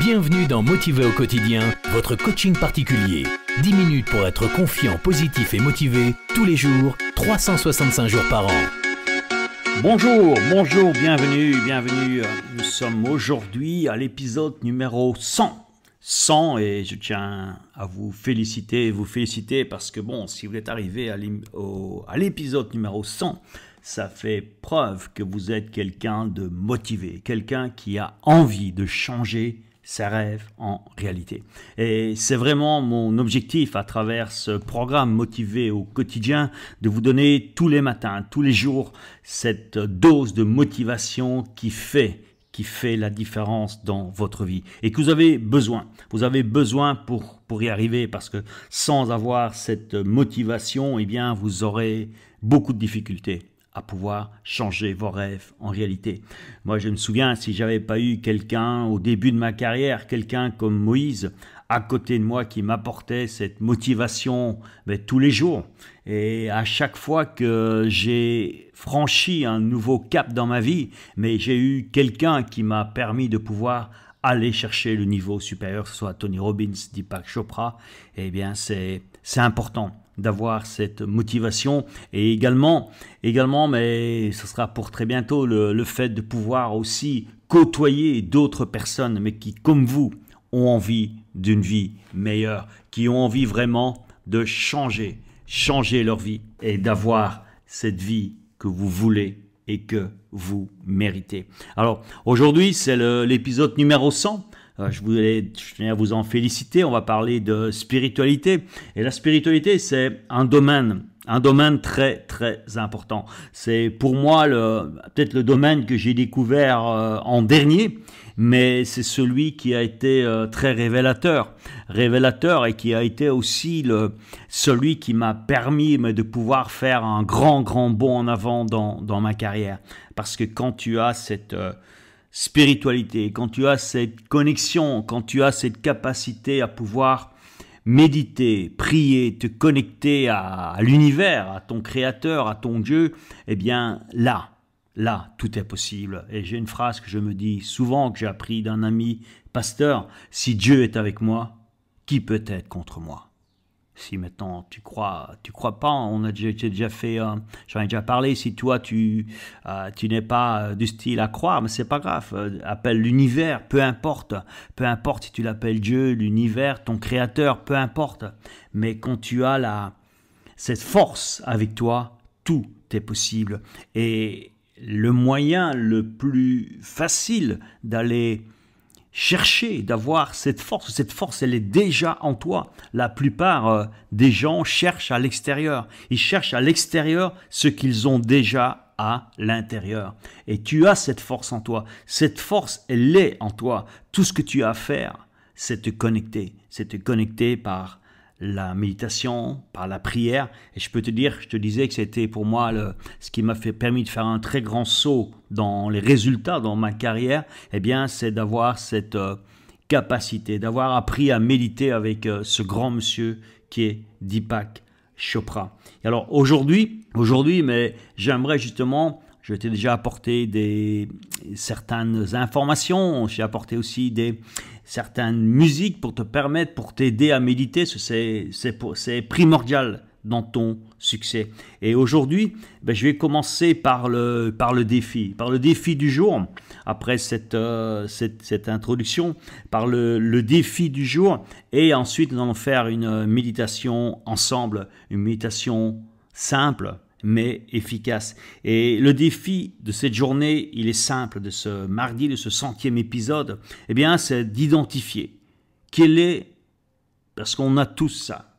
Bienvenue dans Motivé au quotidien, votre coaching particulier. 10 minutes pour être confiant, positif et motivé tous les jours, 365 jours par an. Bonjour, bienvenue. Nous sommes aujourd'hui à l'épisode numéro 100 et je tiens à vous féliciter parce que bon, si vous êtes arrivé à l'épisode numéro 100, ça fait preuve que vous êtes quelqu'un de motivé, quelqu'un qui a envie de changer ses rêves en réalité. Et c'est vraiment mon objectif à travers ce programme Motivé au quotidien de vous donner tous les matins, tous les jours, cette dose de motivation qui fait la différence dans votre vie et que vous avez besoin. Vous avez besoin pour y arriver parce que sans avoir cette motivation, eh bien, vous aurez beaucoup de difficultés à pouvoir changer vos rêves en réalité. Moi, je me souviens, si j'avais pas eu quelqu'un au début de ma carrière, quelqu'un comme Moïse à côté de moi qui m'apportait cette motivation tous les jours. Et à chaque fois que j'ai franchi un nouveau cap dans ma vie, mais j'ai eu quelqu'un qui m'a permis de pouvoir aller chercher le niveau supérieur, que ce soit Tony Robbins, Deepak Chopra, eh bien c'est important d'avoir cette motivation et également, mais ce sera pour très bientôt, le fait de pouvoir aussi côtoyer d'autres personnes, mais qui, comme vous, ont envie d'une vie meilleure, qui ont envie vraiment de changer leur vie et d'avoir cette vie que vous voulez et que vous méritez. Alors, aujourd'hui, c'est l'épisode numéro 100. Je tenais à vous en féliciter. On va parler de spiritualité. Et la spiritualité, c'est un domaine très, très important. C'est pour moi peut-être le domaine que j'ai découvert en dernier, mais c'est celui qui a été très révélateur et qui a été aussi celui qui m'a permis de pouvoir faire un grand bond en avant dans ma carrière. Parce que quand tu as cette spiritualité, quand tu as cette connexion, quand tu as cette capacité à pouvoir méditer, prier, te connecter à l'univers, à ton créateur, à ton Dieu, eh bien là, tout est possible. Et j'ai une phrase que je me dis souvent, que j'ai appris d'un ami pasteur: si Dieu est avec moi, qui peut être contre moi? Si maintenant tu crois pas, j'ai déjà fait, j'en ai déjà parlé. Si toi tu n'es pas du style à croire, mais c'est pas grave. Appelle l'univers, peu importe si tu l'appelles Dieu, l'univers, ton créateur, peu importe. Mais quand tu as cette force avec toi, tout est possible. Et le moyen le plus facile d'aller chercher, d'avoir cette force, elle est déjà en toi. La plupart des gens cherchent à l'extérieur. Ils cherchent à l'extérieur ce qu'ils ont déjà à l'intérieur. Et tu as cette force en toi. Cette force, elle est en toi. Tout ce que tu as à faire, c'est te connecter par la méditation, par la prière. Et je te disais que c'était pour moi ce qui m'a permis de faire un très grand saut dans les résultats dans ma carrière, eh bien, c'est d'avoir cette capacité, d'avoir appris à méditer avec ce grand monsieur qui est Deepak Chopra. Et alors aujourd'hui, mais j'aimerais justement, je t'ai déjà apporté certaines informations, j'ai apporté aussi certaines musiques pour t'aider à méditer. C'est primordial dans ton succès. Et aujourd'hui, je vais commencer par le défi du jour. Après cette introduction, par le défi du jour, et ensuite nous allons faire une méditation ensemble, une méditation simple mais efficace. Et le défi de cette journée, il est simple, de ce mardi, de ce 100e épisode, eh bien, c'est d'identifier parce qu'on a tous ça.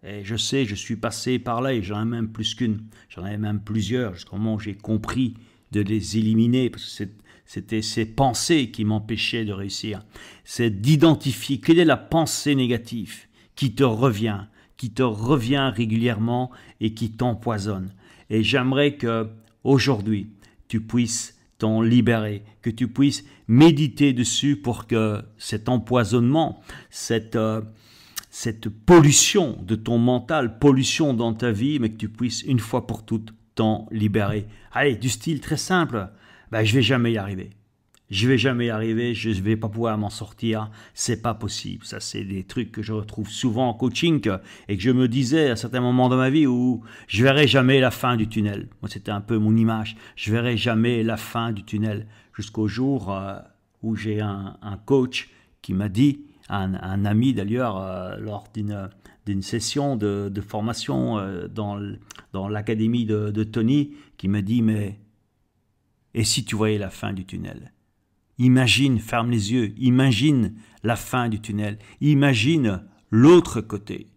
Et je sais, je suis passé par là et j'en ai même plus qu'une, j'en avais même plusieurs, jusqu'au moment où j'ai compris de les éliminer, parce que c'était ces pensées qui m'empêchaient de réussir. C'est d'identifier quelle est la pensée négative qui te revient régulièrement et qui t'empoisonne. Et j'aimerais que aujourd'hui tu puisses t'en libérer, que tu puisses méditer dessus pour que cet empoisonnement, cette pollution de ton mental, pollution dans ta vie, mais que tu puisses une fois pour toutes t'en libérer. Allez, du style très simple, je vais jamais y arriver. je vais jamais y arriver, je vais pas pouvoir m'en sortir, c'est pas possible. Ça, c'est des trucs que je retrouve souvent en coaching et que je me disais à certains moments de ma vie où je verrai jamais la fin du tunnel. Moi, c'était un peu mon image. Je verrai jamais la fin du tunnel jusqu'au jour où j'ai un coach qui m'a dit, un ami d'ailleurs, lors d'une session de formation dans l'académie de Tony, qui me dit, mais et si tu voyais la fin du tunnel? Imagine, ferme les yeux, imagine la fin du tunnel, imagine l'autre côté.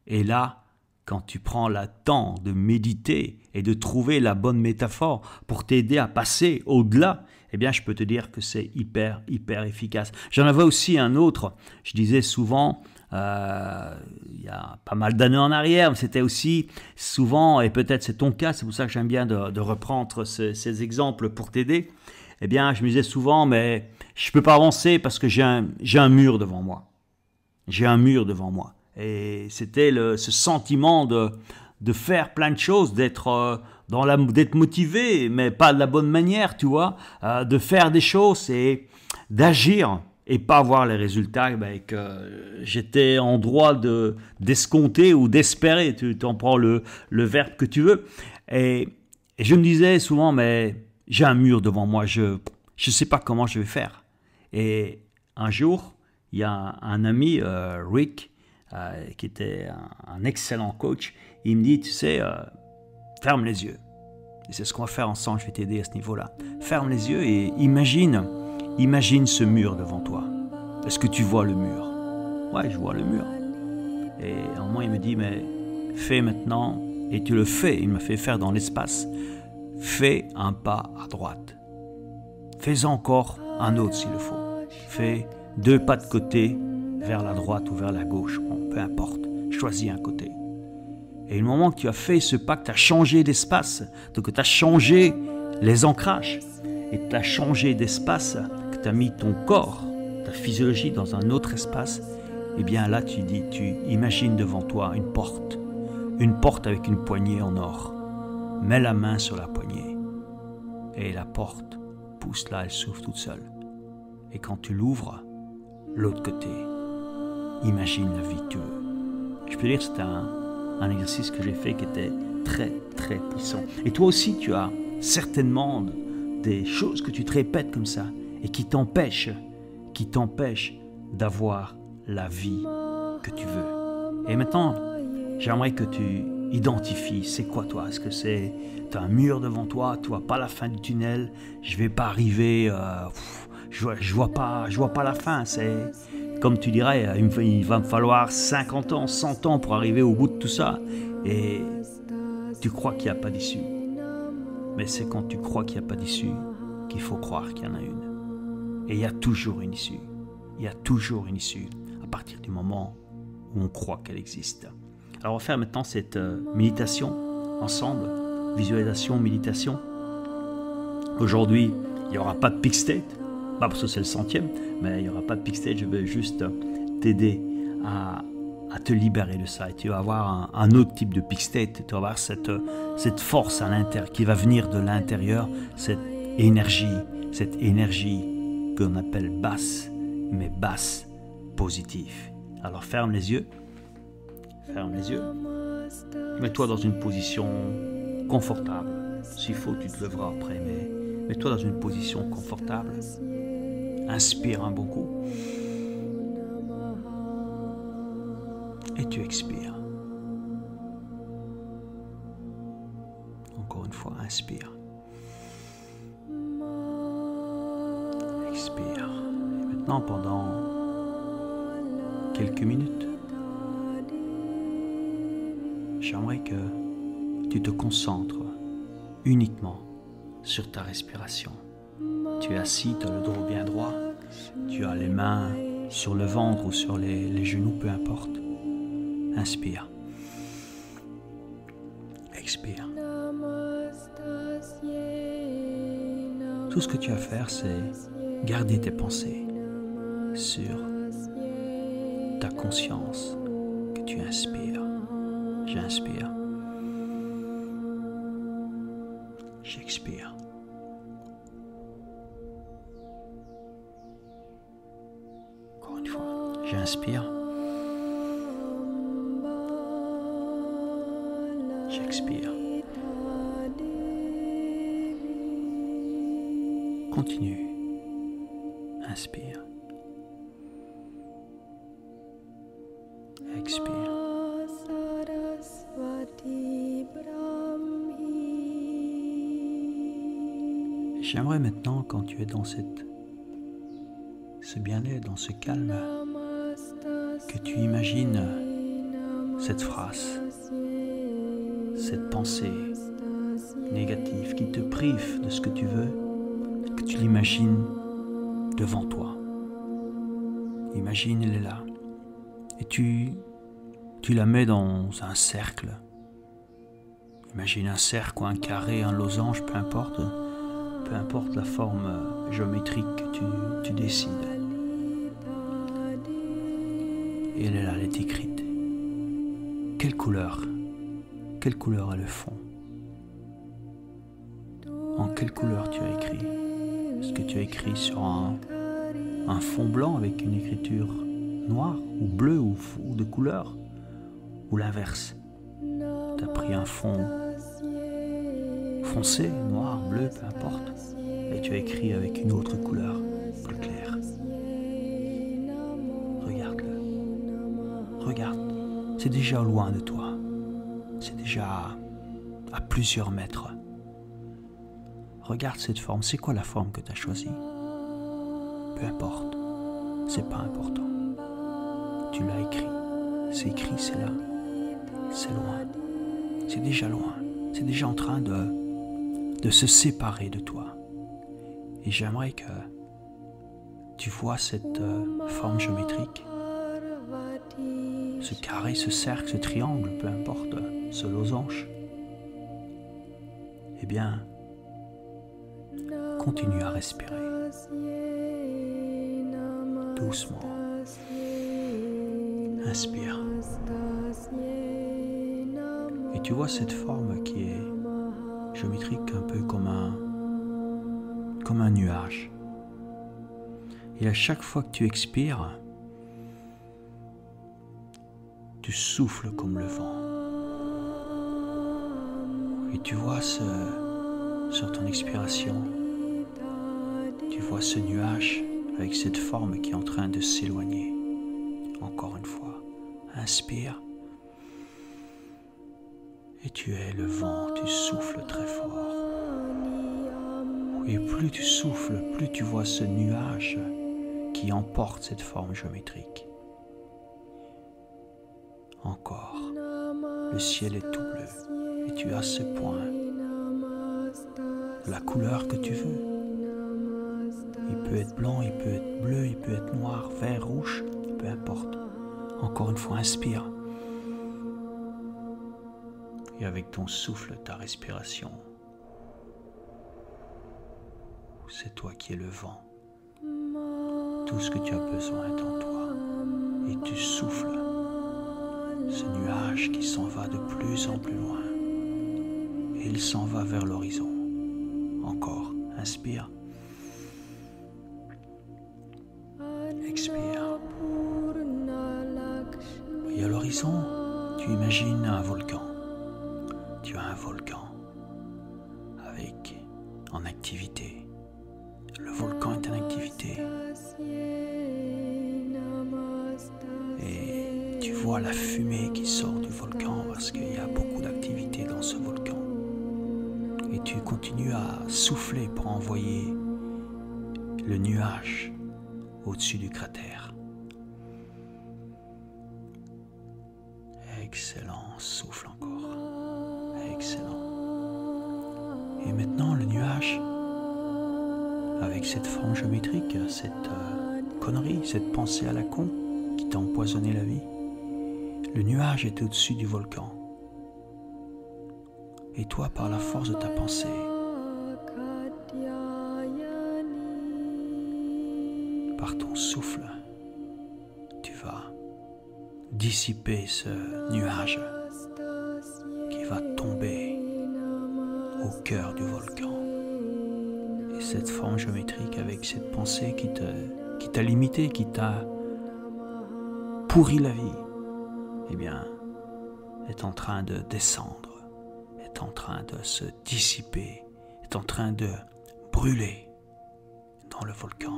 Et là, quand tu prends le temps de méditer et de trouver la bonne métaphore pour t'aider à passer au-delà, eh bien, je peux te dire que c'est hyper efficace. J'en avais aussi un autre, je disais souvent, il y a pas mal d'années en arrière, mais c'était aussi souvent, et peut-être c'est ton cas, c'est pour ça que j'aime bien de reprendre ces exemples pour t'aider. Eh bien, je me disais souvent, mais je ne peux pas avancer parce que j'ai un mur devant moi. J'ai un mur devant moi. Et c'était ce sentiment de faire plein de choses, d'être motivé, mais pas de la bonne manière, tu vois, de faire des choses et d'agir et pas voir les résultats que j'étais en droit d'escompter ou d'espérer. Tu en prends le verbe que tu veux. Et je me disais souvent, mais j'ai un mur devant moi, je ne sais pas comment je vais faire. Et un jour, il y a un ami, Rick, qui était un excellent coach, il me dit, tu sais, ferme les yeux. Et c'est ce qu'on va faire ensemble, je vais t'aider à ce niveau-là. Ferme les yeux et imagine ce mur devant toi. Est-ce que tu vois le mur? Ouais, je vois le mur. Et à un moment, il me dit, mais fais maintenant, et tu le fais, il me fait faire dans l'espace. Fais un pas à droite. Fais encore un autre s'il le faut. Fais 2 pas de côté vers la droite ou vers la gauche. Bon, peu importe. Choisis un côté. Et le moment que tu as fait ce pas, que tu as changé d'espace, donc que tu as changé les ancrages, et que tu as changé d'espace, que tu as mis ton corps, ta physiologie dans un autre espace, eh bien là tu imagines devant toi une porte avec une poignée en or. Mets la main sur la poignée et la porte pousse là, elle s'ouvre toute seule. Et quand tu l'ouvres, l'autre côté, imagine la vie que tu veux. Je peux dire que c'est un exercice que j'ai fait qui était très puissant. Et toi aussi, tu as certainement des choses que tu te répètes comme ça et qui t'empêchent d'avoir la vie que tu veux. Et maintenant, j'aimerais que tu identifies, c'est quoi toi? Est-ce que tu as un mur devant toi, tu vois pas la fin du tunnel, je vais pas arriver, je vois pas la fin, c'est comme tu dirais, il va me falloir 50 ans, 100 ans pour arriver au bout de tout ça, et tu crois qu'il n'y a pas d'issue. Mais c'est quand tu crois qu'il n'y a pas d'issue qu'il faut croire qu'il y en a une. Et il y a toujours une issue. Il y a toujours une issue à partir du moment où on croit qu'elle existe. Alors on va faire maintenant cette méditation ensemble, visualisation, méditation. Aujourd'hui, il n'y aura pas de peak state, pas parce que c'est le 100e, mais il n'y aura pas de peak state, je vais juste t'aider à te libérer de ça. Et tu vas avoir un autre type de peak state, tu vas avoir cette force à l'intérieur qui va venir de l'intérieur, cette énergie qu'on appelle basse, mais basse positive. Alors ferme les yeux. Mets-toi dans une position confortable. S'il faut, tu te lèveras après, mais mets-toi dans une position confortable. Inspire un bon coup. Et tu expires. Encore une fois, inspire. Expire. Et maintenant, pendant quelques minutes, j'aimerais que tu te concentres uniquement sur ta respiration. Tu es assis, tu as le dos bien droit, tu as les mains sur le ventre ou sur les genoux, peu importe. Inspire. Expire. Tout ce que tu as à faire, c'est garder tes pensées sur ta conscience que tu inspires. J'inspire. J'expire. J'inspire. J'expire. Continue. Inspire. Expire. J'aimerais maintenant, quand tu es dans ce bien-être, dans ce calme, que tu imagines cette phrase, cette pensée négative qui te prive de ce que tu veux, que tu l'imagines devant toi. Imagine, elle est là. Et tu la mets dans un cercle. Imagine un cercle ou un carré, un losange, peu importe la forme géométrique que tu décides. Et elle est là, elle est écrite. Quelle couleur est le fond? En quelle couleur tu as écrit? Est-ce que tu as écrit sur un fond blanc avec une écriture noire ou bleue ou de couleur? Ou l'inverse? Tu as pris un fond foncé, noir, bleu, peu importe, et tu as écrit avec une autre couleur plus claire. Regarde, c'est déjà loin de toi, c'est déjà à plusieurs mètres. Regarde cette forme, c'est quoi la forme que tu as choisie? Peu importe, c'est pas important. Tu l'as écrit, c'est là, c'est loin, c'est déjà loin, c'est déjà en train de se séparer de toi. Et j'aimerais que tu vois cette forme géométrique, ce carré, ce cercle, ce triangle, peu importe, ce losange. Eh bien, continue à respirer. Doucement. Inspire. Et tu vois cette forme qui est géométrique, un peu comme un nuage. Et à chaque fois que tu expires, tu souffles comme le vent. Et tu vois sur ton expiration, tu vois ce nuage avec cette forme qui est en train de s'éloigner. Encore une fois, inspire. Et tu es le vent, tu souffles très fort. Et plus tu souffles, plus tu vois ce nuage qui emporte cette forme géométrique. Encore, le ciel est tout bleu et tu as ce point, la couleur que tu veux. Il peut être blanc, il peut être bleu, il peut être noir, vert, rouge, peu importe. Encore une fois, inspire. Et avec ton souffle, ta respiration, c'est toi qui es le vent. Tout ce que tu as besoin est en toi. Et tu souffles ce nuage qui s'en va de plus en plus loin. Et il s'en va vers l'horizon. Encore, inspire. Expire. Et à l'horizon, tu imagines un volcan. Tu as un volcan en activité. Le volcan est en activité. Et tu vois la fumée qui sort du volcan parce qu'il y a beaucoup d'activité dans ce volcan. Et tu continues à souffler pour envoyer le nuage au-dessus du cratère. Excellent, souffle encore. Excellent. Et maintenant le nuage, avec cette forme géométrique, cette connerie, cette pensée à la con qui t'a empoisonné la vie, le nuage est au-dessus du volcan. Et toi, par la force de ta pensée, par ton souffle, tu vas dissiper ce nuage qui va tomber au cœur du volcan. Et cette forme géométrique avec cette pensée qui t'a limité, qui t'a pourri la vie, eh bien, est en train de descendre, est en train de se dissiper, est en train de brûler dans le volcan.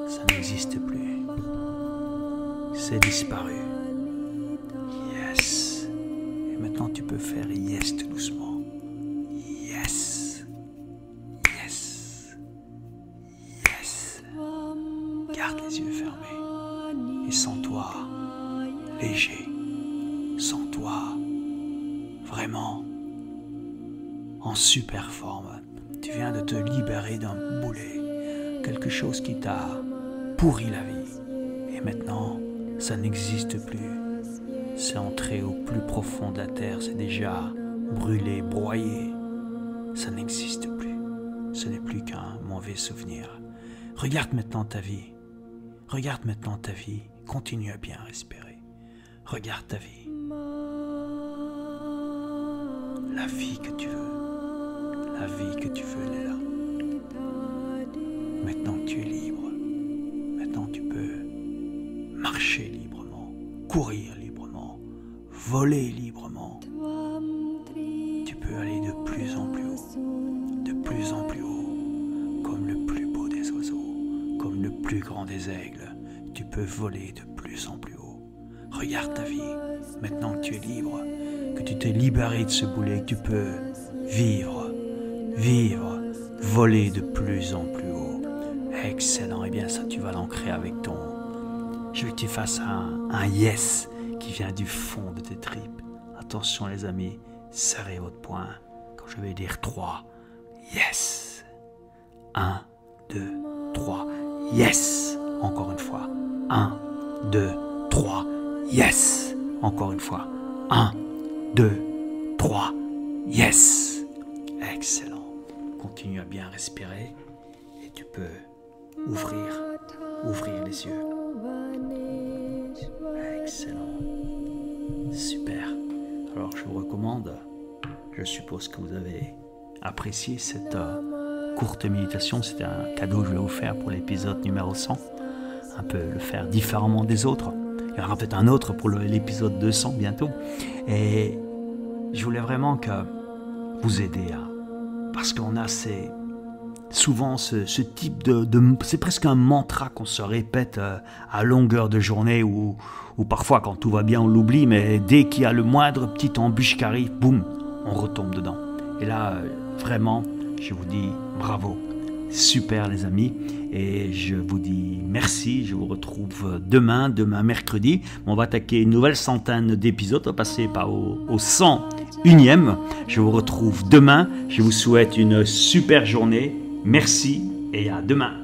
Ça n'existe plus. C'est disparu. Yes. Et maintenant tu peux faire yes tout doucement. Yes. Yes. Yes. Garde les yeux fermés. Et sens-toi léger. Sens-toi vraiment en super forme. Tu viens de te libérer d'un boulet. Quelque chose qui t'a pourri la vie. Et maintenant, ça n'existe plus. C'est entré au plus profond de la terre. C'est déjà brûlé, broyé. Ça n'existe plus. Ce n'est plus qu'un mauvais souvenir. Regarde maintenant ta vie. Regarde maintenant ta vie. Continue à bien respirer. Regarde ta vie. La vie que tu veux. La vie que tu veux, elle est là. Maintenant que tu es libre. Maintenant tu peux marcher librement, courir librement, voler librement. Tu peux aller de plus en plus haut, de plus en plus haut, comme le plus beau des oiseaux, comme le plus grand des aigles. Tu peux voler de plus en plus haut. Regarde ta vie, maintenant que tu es libre, que tu t'es libéré de ce boulet, que tu peux vivre, voler de plus en plus haut. Excellent, et bien ça tu vas l'ancrer avec ton... Je veux que tu fasses un yes qui vient du fond de tes tripes. Attention les amis, serrez votre poing. Quand je vais dire 3, yes. 1, 2, 3, yes. Encore une fois. 1, 2, 3, yes. Encore une fois. 1, 2, 3, yes. Excellent. Continue à bien respirer et tu peux ouvrir les yeux. Excellent. Super. Alors je vous recommande, je suppose que vous avez apprécié cette courte méditation. C'était un cadeau que je vais vous faire pour l'épisode numéro 100. Un peu le faire différemment des autres. Il y aura peut-être un autre pour l'épisode 200 bientôt. Et je voulais vraiment que vous aider parce qu'on a souvent ce type de c'est presque un mantra qu'on se répète à longueur de journée ou parfois quand tout va bien on l'oublie, mais dès qu'il y a le moindre petit embûche qui arrive, boum, on retombe dedans. Et là, vraiment, je vous dis bravo, super les amis, et je vous dis merci. Je vous retrouve demain mercredi. On va attaquer une nouvelle centaine d'épisodes, on va passer au 101e. Je vous retrouve demain, je vous souhaite une super journée. Merci et à demain.